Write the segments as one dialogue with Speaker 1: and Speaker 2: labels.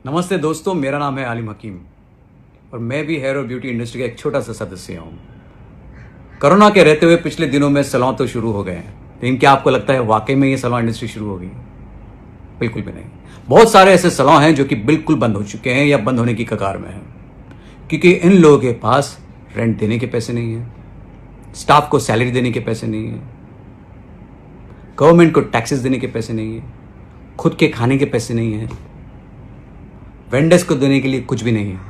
Speaker 1: नमस्ते दोस्तों, मेरा नाम है आलिम हकीम और मैं भी हेयर और ब्यूटी इंडस्ट्री का एक छोटा सा सदस्य हूँ। कोरोना के रहते हुए पिछले दिनों में सैलून तो शुरू हो गए हैं, लेकिन क्या आपको लगता है वाकई में ये सैलून इंडस्ट्री शुरू हो गई? बिल्कुल भी नहीं। बहुत सारे ऐसे सैलून हैं जो कि बिल्कुल बंद हो चुके हैं या बंद होने की कगार में हैं, क्योंकि इन लोगों के पास रेंट देने के पैसे नहीं है, स्टाफ को सैलरी देने के पैसे नहीं है, गवर्नमेंट को टैक्सेस देने के पैसे नहीं है, खुद के खाने के पैसे नहीं है, वेंडर्स को देने के लिए कुछ भी नहीं है,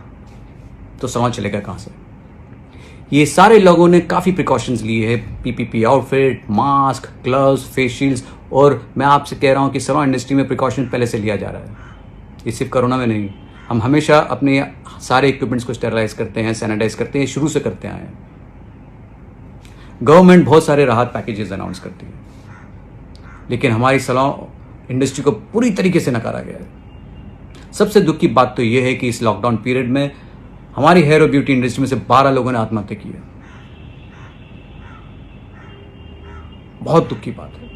Speaker 1: तो सैलून चलेगा कहाँ से? ये सारे लोगों ने काफ़ी प्रिकॉशंस लिए हैं, PPP outfit, mask, gloves, face shields, और मैं आपसे कह रहा हूँ कि सैलून इंडस्ट्री में प्रिकॉशन पहले से लिया जा रहा है। ये सिर्फ कोरोना में नहीं, हम हमेशा अपने सारे इक्विपमेंट्स को स्टेरलाइज करते हैं, सैनिटाइज करते हैं, शुरू से करते आए हैं। गवर्नमेंट बहुत सारे राहत पैकेजेस अनाउंस करती है, लेकिन हमारी सैलून इंडस्ट्री को पूरी तरीके से नकारा गया है। सबसे दुख की बात तो यह है कि इस लॉकडाउन पीरियड में हमारी हेयर और ब्यूटी इंडस्ट्री में से 12 लोगों ने आत्महत्या की है। बहुत दुख की बात है,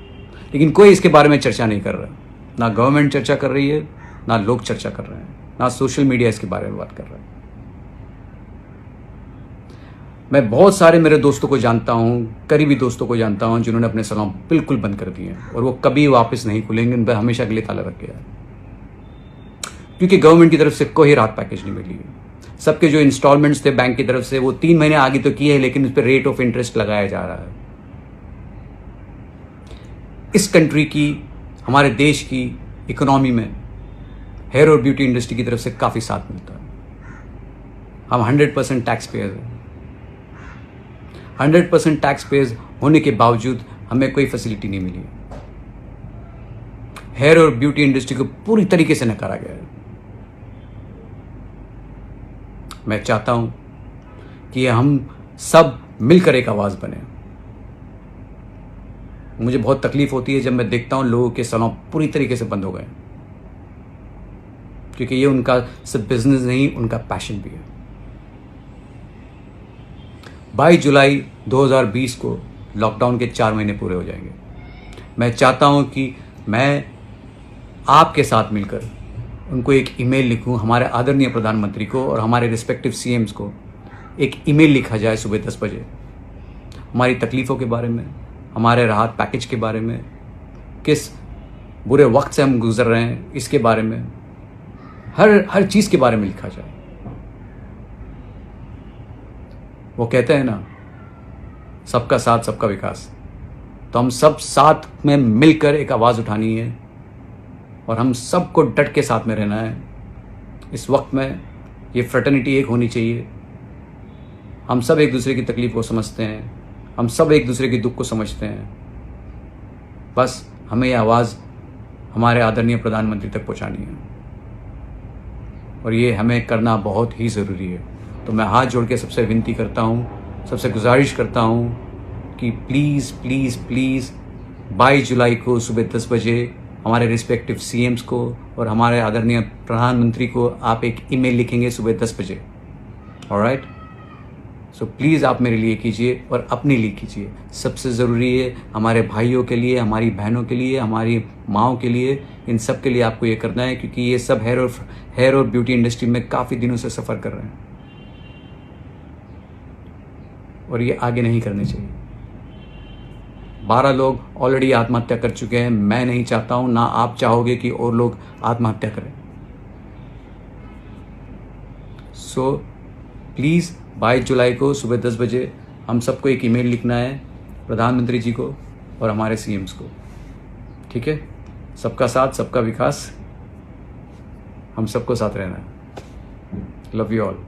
Speaker 1: लेकिन कोई इसके बारे में चर्चा नहीं कर रहा। ना गवर्नमेंट चर्चा कर रही है, ना लोग चर्चा कर रहे हैं, ना सोशल मीडिया इसके बारे में बात कर रहा है। मैं बहुत सारे मेरे दोस्तों को जानता हूं, करीबी दोस्तों को जानता हूं, जिन्होंने अपने सैलून बिल्कुल बंद कर दिए हैं और वो कभी वापस नहीं खुलेंगे, उन पर हमेशा के लिए ताला लग गया है, क्योंकि गवर्नमेंट की तरफ से कोई राहत पैकेज नहीं मिली है। सबके जो इंस्टॉलमेंट्स थे बैंक की तरफ से, वो 3 महीने आगे तो किए हैं, लेकिन उस पर रेट ऑफ इंटरेस्ट लगाया जा रहा है। इस कंट्री की, हमारे देश की इकोनॉमी में हेयर और ब्यूटी इंडस्ट्री की तरफ से काफ़ी साथ मिलता है। हम 100% टैक्स पेयर हैं। 100% टैक्स पेयर होने के बावजूद हमें कोई फैसिलिटी नहीं मिली। हेयर और ब्यूटी इंडस्ट्री को पूरी तरीके से नकारा गया है। मैं चाहता हूं कि हम सब मिलकर एक आवाज बने। मुझे बहुत तकलीफ होती है जब मैं देखता हूं लोगों के सैलून पूरी तरीके से बंद हो गए, क्योंकि ये उनका सिर्फ बिजनेस नहीं, उनका पैशन भी है। 22 जुलाई 2020 को लॉकडाउन के 4 महीने पूरे हो जाएंगे। मैं चाहता हूं कि मैं आपके साथ मिलकर उनको एक ईमेल लिखूं, हमारे आदरणीय प्रधानमंत्री को और हमारे रिस्पेक्टिव सीएम्स को एक ईमेल लिखा जाए सुबह 10 बजे, हमारी तकलीफ़ों के बारे में, हमारे राहत पैकेज के बारे में, किस बुरे वक्त से हम गुजर रहे हैं इसके बारे में, हर चीज़ के बारे में लिखा जाए। वो कहते हैं ना, सबका साथ सबका विकास, तो हम सब साथ में मिलकर एक आवाज़ उठानी है और हम सबको डट के साथ में रहना है। इस वक्त में ये फ्रेटर्निटी एक होनी चाहिए। हम सब एक दूसरे की तकलीफ को समझते हैं, हम सब एक दूसरे के दुख को समझते हैं। बस हमें ये आवाज़ हमारे आदरणीय प्रधानमंत्री तक पहुंचानी है, और ये हमें करना बहुत ही ज़रूरी है। तो मैं हाथ जोड़ के सबसे विनती करता हूँ, सबसे गुजारिश करता हूँ कि प्लीज़ प्लीज़ प्लीज़ 22 जुलाई को सुबह 10 बजे हमारे रिस्पेक्टिव सीएम्स को और हमारे आदरणीय प्रधानमंत्री को आप एक ईमेल लिखेंगे सुबह 10 बजे। ऑलराइट, सो प्लीज़ आप मेरे लिए कीजिए और अपने लिए कीजिए। सबसे ज़रूरी है हमारे भाइयों के लिए, हमारी बहनों के लिए, हमारी माँओं के लिए, इन सब के लिए आपको ये करना है, क्योंकि ये सब हेयर और ब्यूटी इंडस्ट्री में काफ़ी दिनों से सफ़र कर रहे हैं और ये आगे नहीं करने चाहिए। 12 लोग ऑलरेडी आत्महत्या कर चुके हैं। मैं नहीं चाहता हूं, ना आप चाहोगे कि और लोग आत्महत्या करें। सो प्लीज़ 22 जुलाई को सुबह 10 बजे हम सबको एक ईमेल लिखना है, प्रधानमंत्री जी को और हमारे सीएम्स को। ठीक है? सबका साथ सबका विकास, हम सबको साथ रहना है। Love you all.